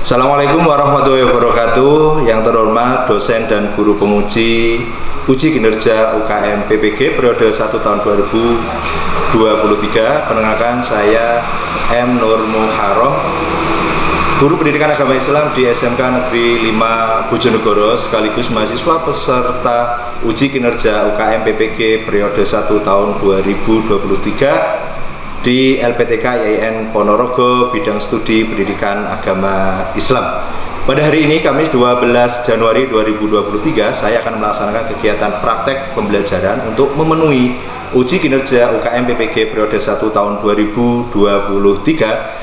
Assalamualaikum warahmatullahi wabarakatuh. Yang terhormat dosen dan guru penguji uji kinerja UKM PPG periode 1 tahun 2023. Perkenalkan, saya M. Nur Muharram, guru pendidikan agama Islam di SMK Negeri 5 Bojonegoro, sekaligus mahasiswa peserta uji kinerja UKM PPG periode 1 tahun 2023 di LPTK IAIN Ponorogo, bidang studi pendidikan agama Islam. Pada hari ini, Kamis 12 Januari 2023, saya akan melaksanakan kegiatan praktek pembelajaran untuk memenuhi uji kinerja UKM PPG periode 1 tahun 2023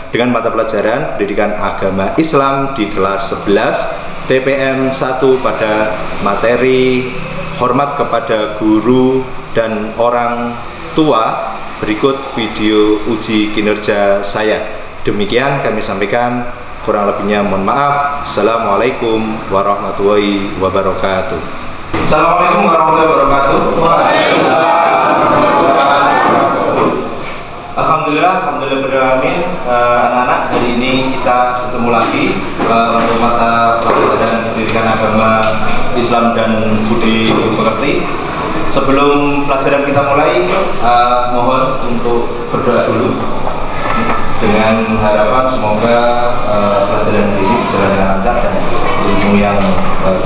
dengan mata pelajaran pendidikan agama Islam di kelas 11 TPM 1 pada materi hormat kepada guru dan orang tua. Berikut video uji kinerja saya. Demikian kami sampaikan, kurang lebihnya mohon maaf. Assalamualaikum warahmatullahi wabarakatuh. Assalamualaikum warahmatullahi wabarakatuh. Alhamdulillah beralamin, anak-anak, hari ini kita ketemu lagi untuk mata pelajaran pendidikan agama Islam dan budi pekerti. Sebelum pelajaran kita mulai, mohon untuk berdoa dulu dengan harapan semoga pelajaran ini berjalan dengan lancar dan ilmu yang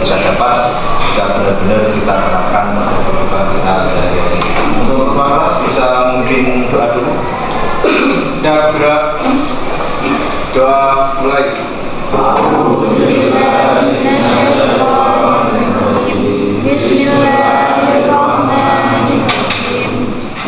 kita dapat bisa benar-benar kita terapkan pada kehidupan kita sehari-hari. Untuk ketua kelas bisa mungkin doa dulu. Siap, gerak. Doa mulai. Bismillahirrahmanirrahim.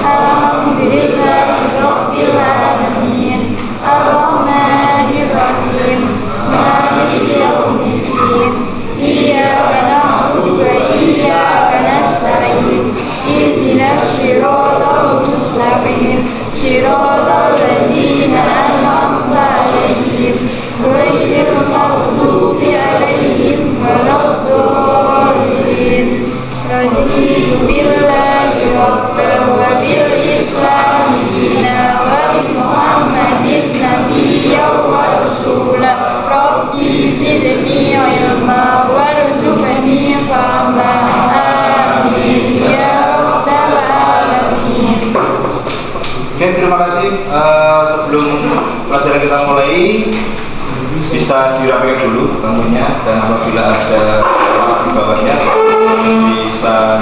Alhamdulillahirabbil alamin. Arrahmanirrahim. Maliki yaumiddin. Iyyaka na'budu wa iyyaka nasta'in. Ihdinas siratal mustaqim. Siratal ladzina an'amta 'alaihim ghairil maghdubi 'alaihim waladdallin. Raditu billahi rabban wa bil islami dina wa bi Muhammadin nabiyyan wa rasulah. Rabbi zidni ilma warzuqni fahma. Amin ya rabbal alamin. Oke, terima kasih. Sebelum pelajaran kita mulai, bisa dirapikan dulu bangkunya, dan apabila ada di bawahnya bisa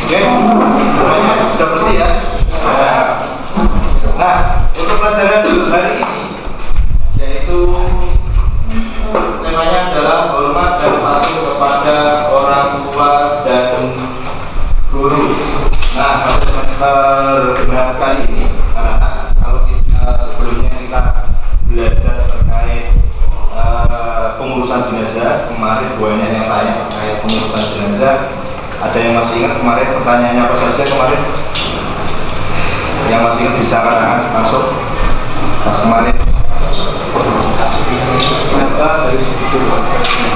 oke, semuanya sudah bersih ya. Nah, untuk pelajaran hari ini, yaitu temanya adalah hormat dan patuh kepada orang tua dan guru. Nah, pada semester genap kali ini, anak-anak, kalau kita sebelumnya kita belajar terkait pengurusan jenazah, kemarin banyak yang tanya terkait pengurusan jenazah. Ada yang masih ingat kemarin pertanyaannya apa saja kemarin? Yang masih ingat bisa kan masuk pas kemarin?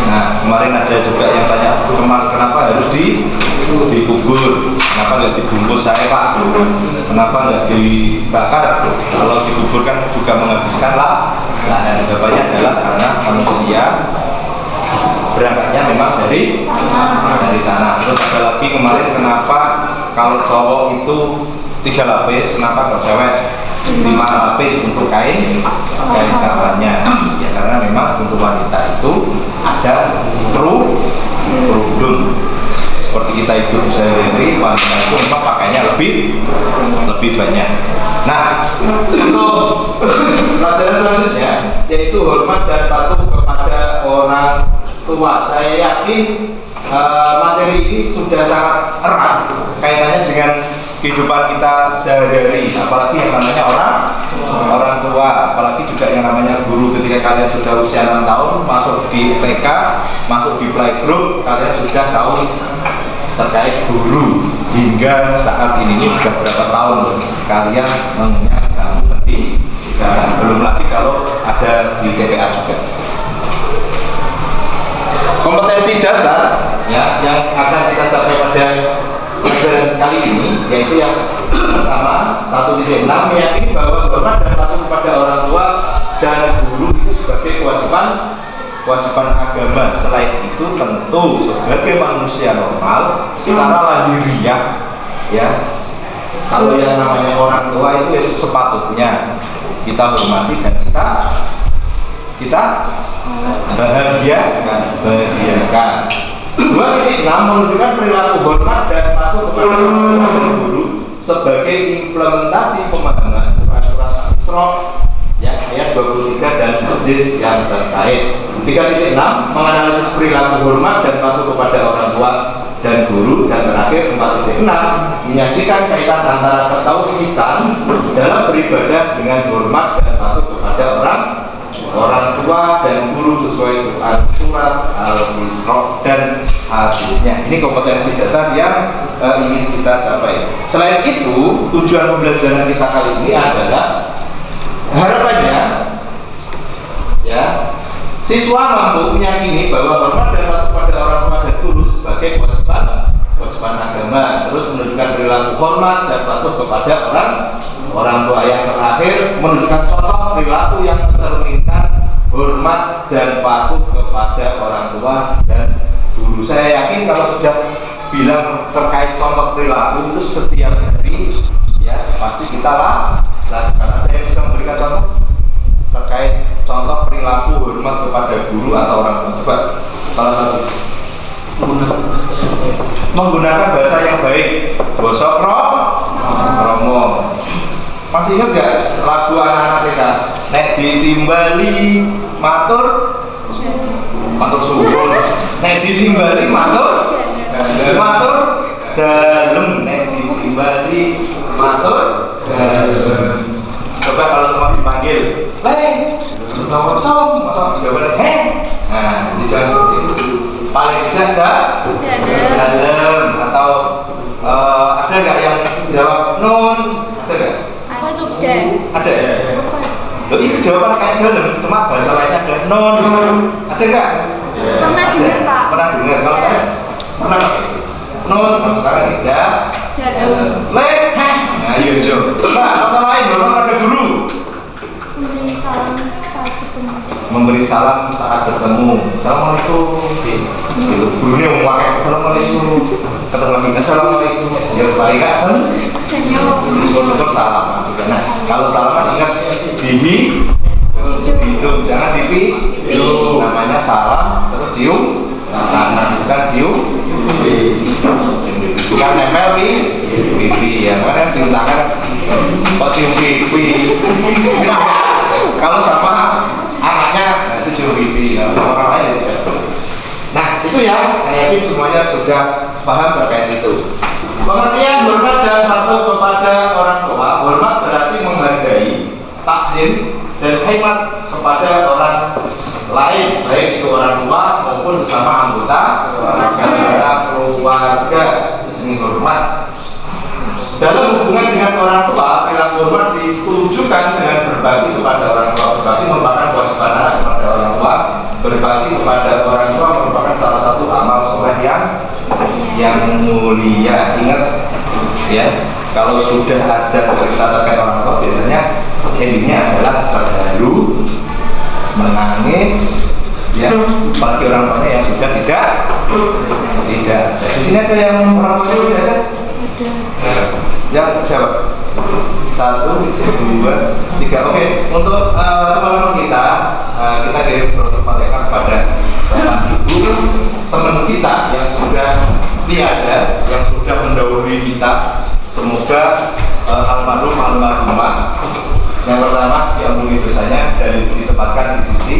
Nah, kemarin ada juga yang tanya, kenapa harus dikubur? Kenapa nggak dibungkus saya, Pak? Kenapa nggak dibakar? Kalau dikubur kan juga menghabiskan lah. Nah, jawabannya adalah karena manusia berangkatnya memang dari tanah. Terus ada lagi kemarin, kenapa kalau cowok itu 3 lapis, kenapa kalau cewek 5 lapis untuk kain kafannya? Ya karena memang untuk wanita itu ada kerudung. Seperti kita hidup sehari-hari, wanita itu memang pakainya lebih banyak. Nah, untuk pelajaran selanjutnya yaitu hormat dan patuh kepada orang tua. Saya yakin materi ini sudah sangat erat kaitannya dengan kehidupan kita sehari-hari, apalagi yang namanya orang tua, apalagi juga yang namanya guru. Ketika kalian sudah usia 6 tahun, masuk di TK, masuk di playgroup, kalian sudah tahu terkait guru. Hingga saat ini sudah berapa tahun kalian mengenyam ilmu pendidikan, belum lagi kalau ada di TPA juga. Kompetensi dasar ya yang akan kita capai pada pelajaran kali ini, yaitu yang pertama 1.6 meyakini bahwa hormat dan patuh kepada orang tua dan guru itu sebagai kewajiban agama. Selain itu tentu sebagai manusia normal secara lahiriah ya, kalau yang namanya orang tua itu sepatutnya kita hormati dan kita bahagiakan. 2.6 menunjukkan perilaku hormat dan patuh kepada guru sebagai implementasi pemahaman Quran surat Al-Isra ya, ayat 23 dan hadis yang terkait. 3.6 menganalisis perilaku hormat dan patuh kepada orang tua dan guru. Dan terakhir 4.6 menyajikan kaitan antara ketauhidan dalam beribadah dengan hormat dan patuh kepada orang tua dan guru sesuai Quran surat Al-Isra dan hadisnya. Ini kompetensi dasar yang ingin kita capai. Selain itu, tujuan pembelajaran kita kali ini adalah harapannya ya, siswa mampu meyakini bahwa hormat dan patuh pada orang tua dan guru sebagai kewajiban agama, terus menunjukkan perilaku hormat dan patuh kepada orang tua. Yang terakhir menunjukkan contoh perilaku yang mencerminkan hormat dan patuh kepada orang tua dan guru. Saya yakin kalau sudah bilang terkait contoh perilaku itu setiap hari ya pasti kita lakukan. Ada yang bisa memberikan contoh terkait contoh perilaku hormat kepada guru atau orang tua? Coba salah satu. Menggunakan bahasa yang baik. Bosok romo. Masih ingat gak lagu anak-anak TK? Nek ditimbali matur suwun. Nek ditimbali matur dalem. Nek ditimbali matur dalem. Coba kalau semua dipanggil, com, jawabannya nah, ini jangan seperti itu. Paling tidak dalem atau ada nggak yang jawab nun? Ada nggak? Ada ya. Loh, itu jawaban kayak dalem, cuma bahasa lainnya ada nun. Ada nggak? Pernah dengar Pak? Pernah dengar. Kalau saya pernah pakai itu. Nun, kalau sekarang tidak. Nah, iya Jo. Coba kata lain, bapak ada guru. Memberi salam saat bertemu. Assalamualaikum. Gitu. Gurunya mau pakai assalamualaikum. Ketemu lagi assalamualaikum. Ya balik asen. Senyum. Salam. Nah, kalau salaman ingat bihi, hidung, jangan pipi. Namanya salam, terus cium. Nah, bukan cium. Bukan nempel di pipi ya. Mana cium tangan? Kok cium pipi? Kalau sama anaknya nah itu cium pipi, orang lain. Nah itu ya, saya yakin semuanya sudah paham terkait itu. Pengertian hormat dan patuh kepada orang tua. Hormat berarti menghargai, takdim dan khidmat kepada orang lain, baik itu orang tua maupun sesama anggota keluarga. Itu hormat. Dalam hubungan dengan orang tua, perilaku hormat ditujukan dengan berbakti kepada orang tua. Berbakti merupakan kewajiban anak kepada orang tua. Berbakti kepada orang tua merupakan salah satu amal soleh yang mulia. Ingat ya, kalau sudah ada cerita terkait orang tua, biasanya endingnya adalah terharu, menangis, ya, apalagi orang tuanya yang sudah tidak. Di sini ada yang orang tuanya tidak ada? Ada. Yang siapa? 1, 2, 3. Oke, untuk teman-teman kita kirim surat Al-Fatihah kepada Bapak Ibu teman kita yang sudah tiada, yang sudah mendahului kita. Semoga almarhumah yang pertama diampuni dosanya dan ditempatkan di sisi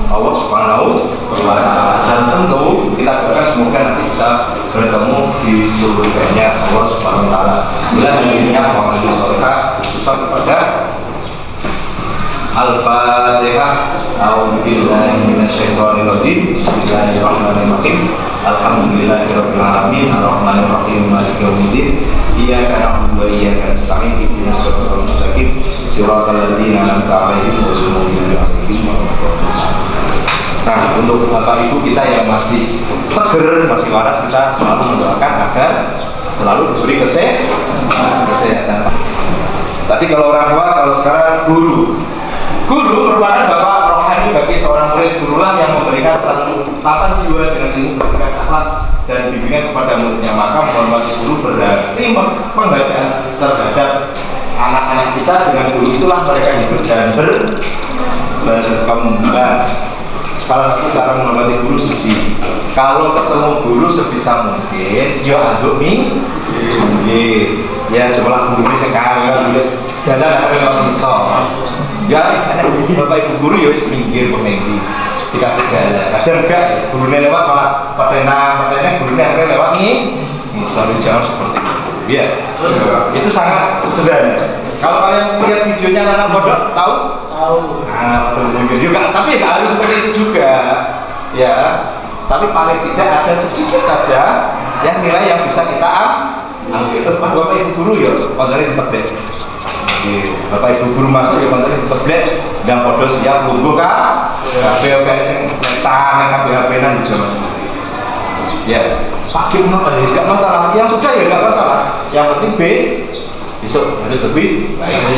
Allah Subhanahu wa Ta'ala. Dan tentu kita doakan semoga nanti bisa bertemu di surganya Allah Subhanahu wa Ta'ala. Bila dirinya wakil solehah khususan kepada Al-Fatihah. A'udzubillahi minasyaitonir rajim. Bismillahirrahmanirrahim. Alhamdulillahirabbil alamin arrahmanir rahim maliki yaumiddin. Iyyaka na'budu wa iyyaka nasta'in ihdinas siratal mustaqim siratal ladzina an'amta 'alaihim ghairil maghdubi 'alaihim waladdallin. Nah, untuk Bapak Ibu kita yang masih seger, masih waras, kita selalu mendoakan agar selalu diberi kesehatan. Tadi kalau orang tua, kalau sekarang guru merupakan bapak rohani bagi seorang murid. Gurulah yang memberikan satu tapan jiwa dengan ilmu, memberikan akhlak dan bimbingan kepada muridnya. Maka menghormati guru berarti penghargaan terhadap anak-anak kita. Dengan guru itulah mereka hidup dan berkembang. Salah satu cara menghormati guru siji, kalau ketemu guru sebisa mungkin yo anduk ya cobalah guru ini sekarang jalan kalau bisa ya bapak ibu guru ya wis minggir pemenggi dikasih jalan. Kadang enggak gurunya lewat malah patena gurunya lewat nih misalnya jangan seperti itu ya. Itu sangat sederhana. Kalau kalian lihat videonya anak bodoh tahu betul juga, tapi nggak harus seperti itu juga ya, tapi paling tidak ada sedikit aja yang nilai yang bisa kita ambil. Bapak ibu guru ya kontennya tetap deh. Bapak ibu guru masuk ya kontennya tetap deh, dan podo siap tunggu kak HP sing netan HP nan juga masuk ya. Pakai apa ya nggak masalah, yang sudah ya nggak masalah, yang penting besok harus lebih baik.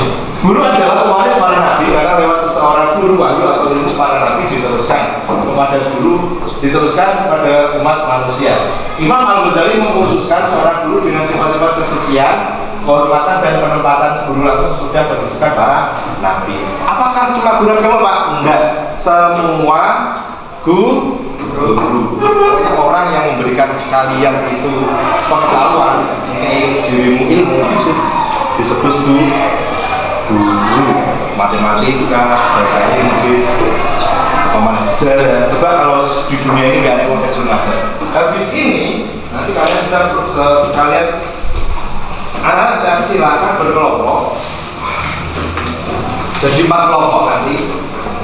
Guru adalah pewaris para nabi, karena lewat seseorang guru wahyu atau ilmu para nabi diteruskan kepada guru, diteruskan kepada umat manusia. Imam Al-Ghazali mengkhususkan seorang guru dengan sifat-sifat kesucian, kehormatan dan penempatan guru langsung sudah berdasarkan para nabi. Apakah cuma guru agama Pak? Enggak, semua guru. Pokoknya orang yang memberikan kalian itu pengetahuan, dirimu ilmu itu disebut guru. Matematika, bahasa Inggris, pemahaman sejarah. Coba kalau di dunia ini nggak ada konsep belajar. Habis ini nanti kalian sekalian anak saya silakan berkelompok. Jadi 4 kelompok nanti.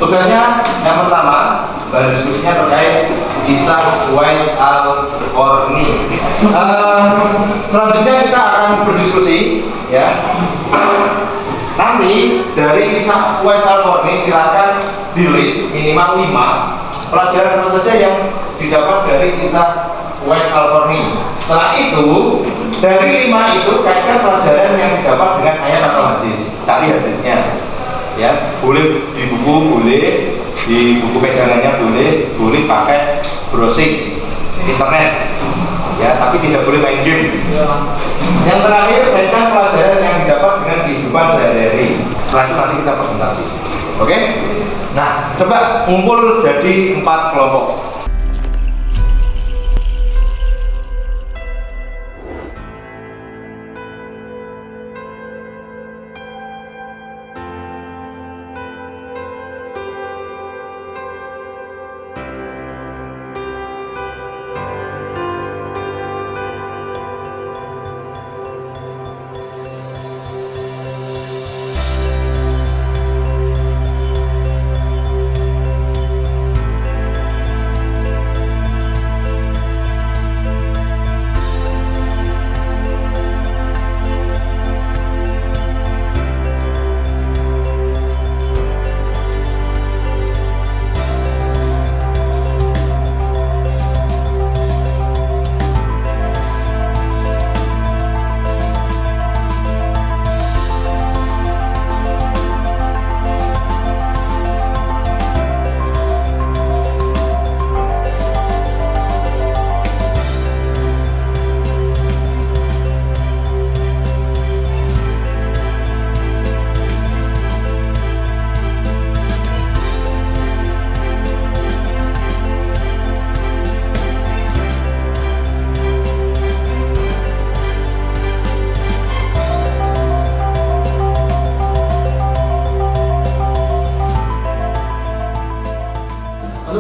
Tugasnya yang pertama, bahan diskusinya terkait kisah Uwais Al-Qarni. Selanjutnya kita akan berdiskusi ya. Nanti dari kisah Uwais Al-Qarni silakan ditulis minimal 5 pelajaran apa saja yang didapat dari kisah Uwais Al-Qarni. Setelah itu dari 5 itu kaitkan pelajaran yang didapat dengan ayat atau hadis. Cari hadisnya ya, boleh di buku, boleh di buku pegangannya, boleh pakai browsing internet ya, tapi tidak boleh main game. Yang terakhir kaitkan pelajaran yang didapat dengan kehidupan sehari-hari. Setelah itu nanti kita presentasi. Oke? Nah, coba ngumpul jadi 4 kelompok.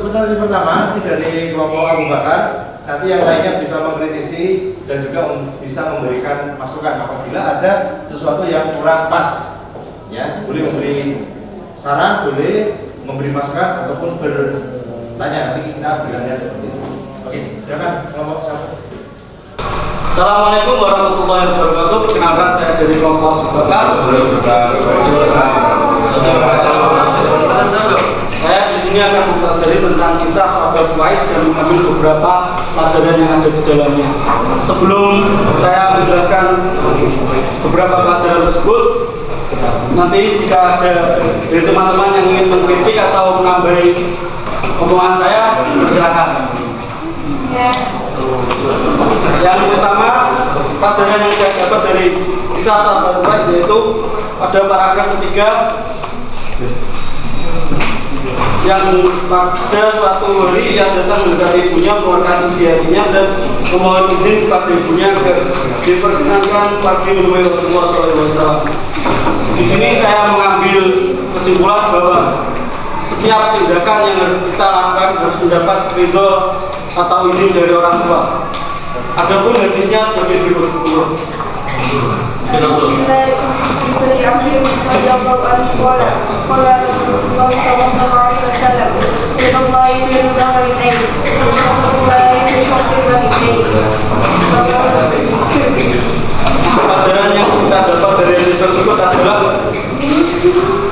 Presentasi pertama ini dari kelompok Abu Bakar. Nanti yang lainnya bisa mengkritisi dan juga bisa memberikan masukan apabila ada sesuatu yang kurang pas. Ya, boleh memberi saran, boleh memberi masukan ataupun bertanya. Nanti kita berikannya seperti itu. Oke, silakan kelompok satu. Assalamualaikum warahmatullahi wabarakatuh. Kenalkan saya dari kelompok Abu Bakar. Saya di sini akan mempelajari tentang kisah sahabat Uwais dan mengambil beberapa pelajaran yang ada di dalamnya. Sebelum saya menjelaskan beberapa pelajaran tersebut, nanti jika ada dari teman-teman yang ingin mengkritik atau menambahi omongan saya, silakan. Yang pertama, pelajaran yang saya dapat dari kisah sahabat Uwais yaitu pada paragraf ketiga, yang pada suatu hari ia datang mendekati ibunya, mengeluarkan isi hatinya dan memohon izin kepada ibunya agar diperkenankan pergi menemui Rasulullah SAW. Di sini saya mengambil kesimpulan bahwa setiap tindakan yang harus kita lakukan harus mendapat ridho atau izin dari orang tua. Adapun hadisnya sebagai berikut. Pelajaran yang kita dapat dari hadis tersebut adalah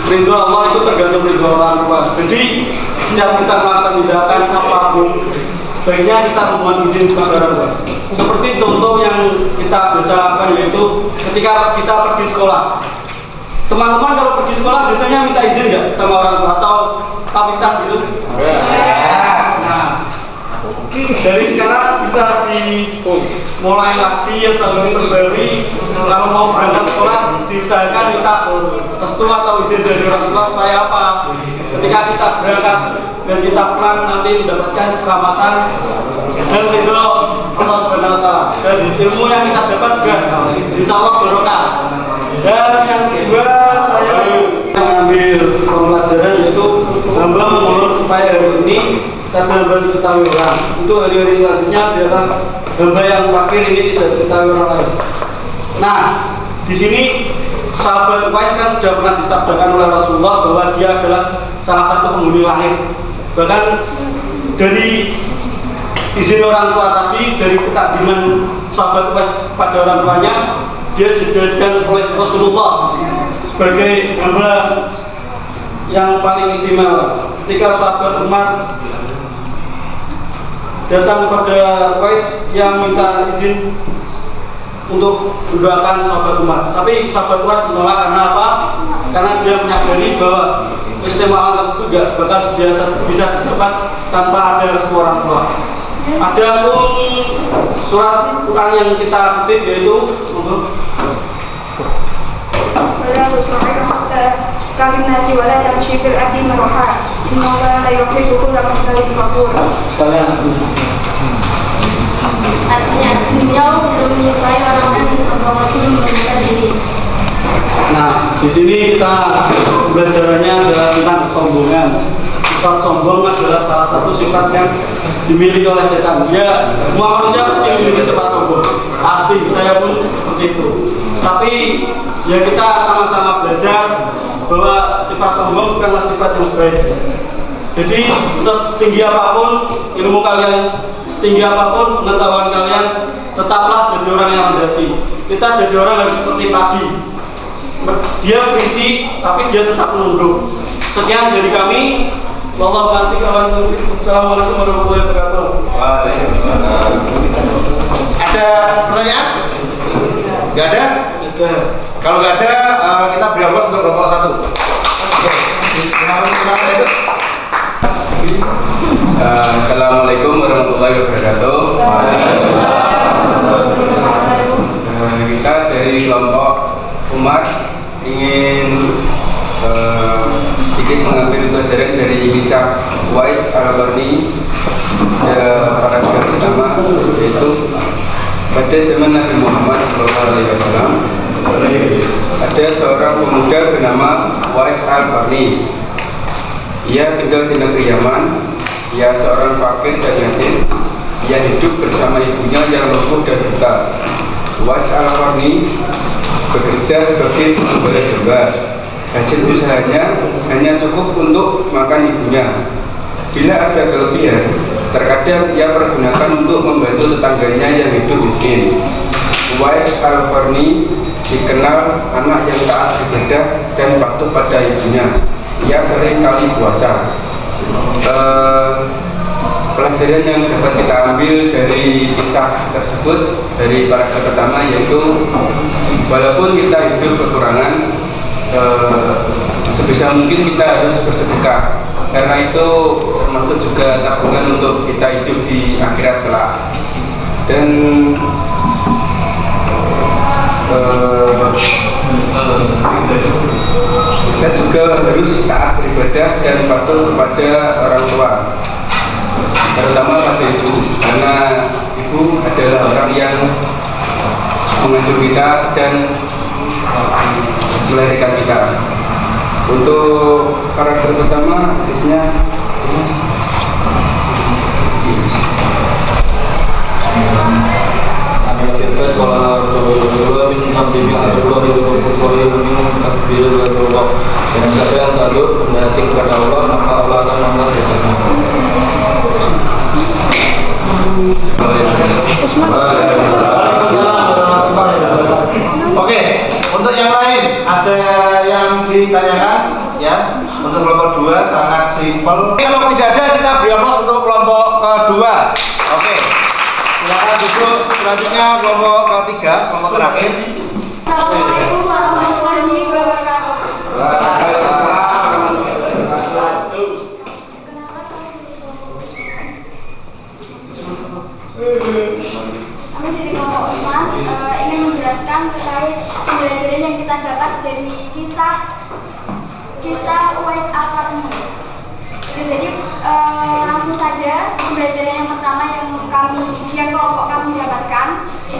ridho Allah itu tergantung ridho orang tua. Jadi setiap kita melakukan tindakan apapun, sebaiknya kita memohon izin kepada orang tua. Seperti contoh yang kita biasa lakukan yaitu ketika kita pergi sekolah. Teman-teman kalau pergi sekolah biasanya minta izin nggak sama orang tua atau pamitan gitu? Nah, dari sekarang bisa dimulai lagi atau diperbarui. Kalau mau berangkat sekolah diusahakan minta restu atau izin dari orang tua supaya apa? Ketika kita berangkat dan kita pulang nanti mendapatkan keselamatan dan ridho Allah Subhanahu wa Ta'ala. Dan ilmu yang kita dapat juga insya Allah barokah. Dan yang kedua, saya mengambil pelajaran yaitu hamba memohon supaya hari ini saja hamba diketahui orang. Untuk hari-hari selanjutnya biarlah hamba yang fakir ini tidak diketahui orang lain. Nah, di sini sahabat Uwais kan sudah pernah disabdakan oleh Rasulullah bahwa dia adalah salah satu penghuni langit. Bahkan dari izin orang tua tadi, dari ketakdiman sahabat Uwais pada orang tuanya, dia dijadikan oleh Rasulullah sebagai hamba yang paling istimewa. Ketika sahabat Umar datang kepada Uwais yang minta izin untuk mendoakan sahabat Umar, tapi sahabat Uwais menolak karena apa? Karena dia menyadari bahwa keistimewaan tersebut tidak bakal dia bisa didapat tanpa ada restu orang tua. Ada pun surat Quran yang kita kutip yaitu Artinya, beliau tidak menyukai orang yang sombong itu menundukkan diri. Nah, di sini kita belajarannya adalah tentang kesombongan. Sifat sombong adalah salah satu sifat yang dimiliki oleh setan. Ya, semua manusia pasti memiliki sifat sombong. Pasti, saya pun seperti itu. Tapi ya kita sama-sama belajar bahwa sifat sombong bukanlah sifat yang baik. Jadi setinggi apapun ilmu kalian, setinggi apapun pengetahuan kalian, tetaplah jadi orang yang rendah hati. Kita jadi orang yang seperti padi. Dia berisi, tapi dia tetap menunduk. Sekian dari kami. Assalamualaikum warahmatullahi wabarakatuh. Waalaikumsalam. Ada pertanyaan? Gak ada? Ada. Kalau nggak ada, kita beri aplaus untuk kelompok 1. Oke. Assalamualaikum warahmatullahi wabarakatuh. Kita dari kelompok Umar ingin sedikit mengambil pelajaran dari kisah Uwais Al-Qarni. Para pertama yaitu pada zaman Nabi Muhammad SAW ada seorang pemuda bernama Uwais Al-Qarni. Ia tinggal di negeri Yaman. Ia seorang fakir dan yatim. Ia hidup bersama ibunya yang lumpuh dan buta. Uwais Al-Qarni bekerja sebagai pengembala domba. Hasil usahanya hanya cukup untuk makan ibunya. Bila ada kelebihan, terkadang ia pergunakan untuk membantu tetangganya yang hidup miskin. Uwais Al-Qarni dikenal anak yang taat ibadah dan patuh pada ibunya. Ia sering kali puasa. pelajaran yang dapat kita ambil dari kisah tersebut dari paragraf pertama, yaitu walaupun kita hidup kekurangan, sebisa mungkin kita harus bersedekah, karena itu termasuk juga tabungan untuk kita hidup di akhirat kelak. Dan kita juga harus taat beribadah dan patuh kepada orang tua, terutama pada ibu, karena ibu adalah orang yang mengandung kita dan melahirkan kita. Untuk karakter pertama, hadisnya dan siapa yang tunduk mendekati kepada Allah, maka Allah akan memberkatinya. Oke, untuk yang lain ada yang ditanyakan ya? Untuk kelompok 2 sangat simpel. Kalau tidak ada, kita beri aplaus untuk kelompok kedua. Oke, silakan duduk. Selanjutnya kelompok ketiga, kelompok terakhir. Assalamualaikum warahmatullahi wabarakatuh. Kami dari kelompok Usman ingin menjelaskan terkait pembelajaran yang kita dapat dari kisah Uwais Al-Qarni. Jadi langsung saja pembelajaran yang pertama yang kelompok kami dapatkan,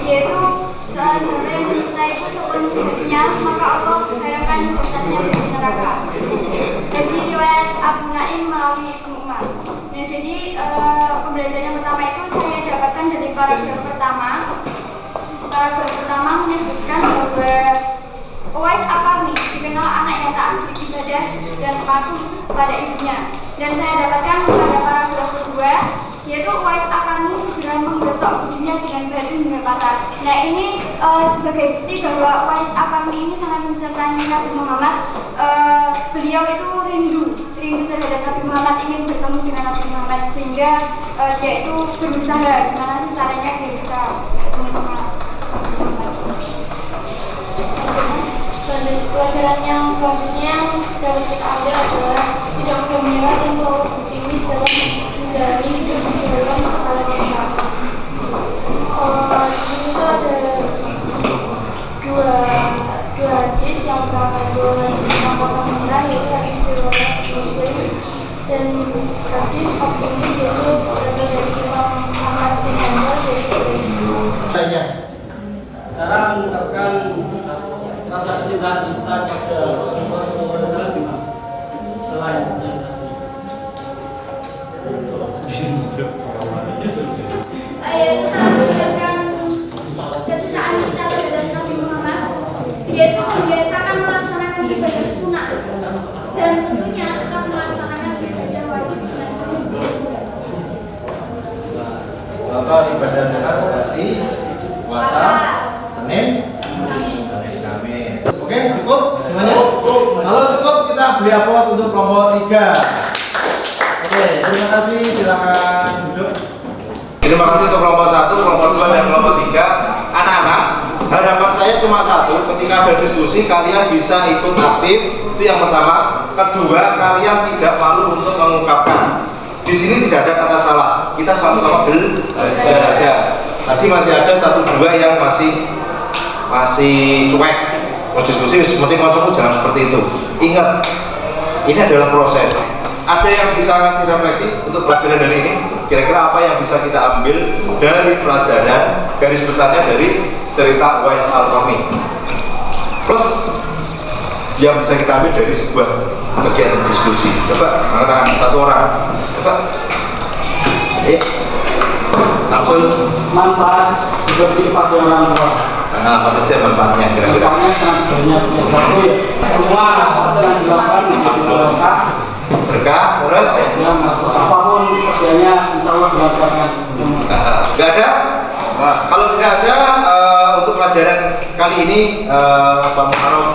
yaitu seorang hamba yang mencintai sepenuh hidupnya, maka Allah mengharapkan jasadnya di neraka. Dari riwayat Abu Naim melalui Ibnu Umar. Nah, jadi pembelajaran yang pertama itu saya dapatkan dari paragraf pertama. Paragraf pertama menyebutkan bahwa Uwais Al-Qarni dikenal anak yang taat beribadah dan patuh pada ibunya. Dan saya dapatkan pada paragraf kedua, yaitu Uwais Al-Qarni segera menggetok giginya dengan batu hingga patah. Nah, ini sebagai bukti bahwa Uwais Al-Qarni ini sangat mencintai Nabi Muhammad. Beliau itu rindu terhadap Nabi Muhammad, ingin bertemu dengan Nabi Muhammad, sehingga dia itu berusaha gimana sih caranya dia bisa bertemu sama Nabi Muhammad. Pelajaran yang selanjutnya dapat kita ambil adalah tidak mudah menyerah dan selalu optimis dalam menjalani hidup dalam segala kita. Di sini tuh ada dua hadis. Yang pertama itu tentang pantang menyerah, yaitu hadis riwayat Muslim, dan hadis optimis yaitu berasal dari Imam Ahmad bin Hanbal dari Quraisy. Cara mengungkapkan rasa kecintaan kita pada Rasulullah SAW selain yang tadi. Yaitu cara menunjukkan kecintaan kita terhadap Nabi Muhammad, yaitu membiasakan melaksanakan ibadah sunnah dan tentunya tetap melaksanakan ibadah wajib dengan penuh. Contoh ibadah sunnah seperti puasa Senin, Kamis. Oke, cukup semuanya? Kalau cukup, kita beri aplaus untuk kelompok 3. Oke, terima kasih. Silakan duduk. Terima kasih untuk kelompok 1, kelompok 2, dan kelompok 3. Anak-anak, harapan saya cuma satu. Ketika ada diskusi, kalian bisa ikut aktif. Itu yang pertama. Kedua, kalian tidak malu untuk mengungkapkan. Di sini tidak ada kata salah. Kita sama-sama belajar. Tadi masih ada 1-2 yang masih cuek. Mau diskusi, penting ngomongku jangan seperti itu. Ingat, ini adalah proses. Ada yang bisa ngasih refleksi untuk pelajaran dari ini? Kira-kira apa yang bisa kita ambil dari pelajaran garis besarnya dari cerita Uwais Al-Qarni? Plus yang bisa kita ambil dari sebuah kegiatan diskusi. Coba angkat tangan satu orang. Coba. Langsung. Manfaat berbakti pada orang tua. Nah, apa saja manfaatnya kira-kira? Manfaatnya sangat banyak. Yang satu ya, semua yang dilakukan menjadi berkah, terus ya, apapun kerjanya insya Allah dilancarkan. Nggak ada? Kalau tidak ada, untuk pelajaran kali ini Pak Muharram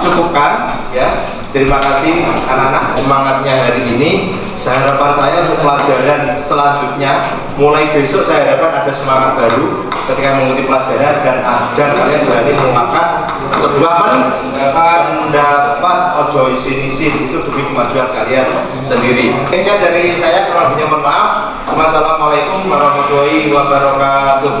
cukupkan ya. Terima kasih anak-anak semangatnya hari ini. harapan saya untuk pelajaran selanjutnya, mulai besok saya harapkan ada semangat baru ketika mengikuti pelajaran dan kalian berani mengungkapkan sebuah pendapat ojo isin-isin itu demi kemajuan kalian sendiri. Sekian dari saya, kurang lebihnya mohon maaf. Wassalamualaikum warahmatullahi wabarakatuh.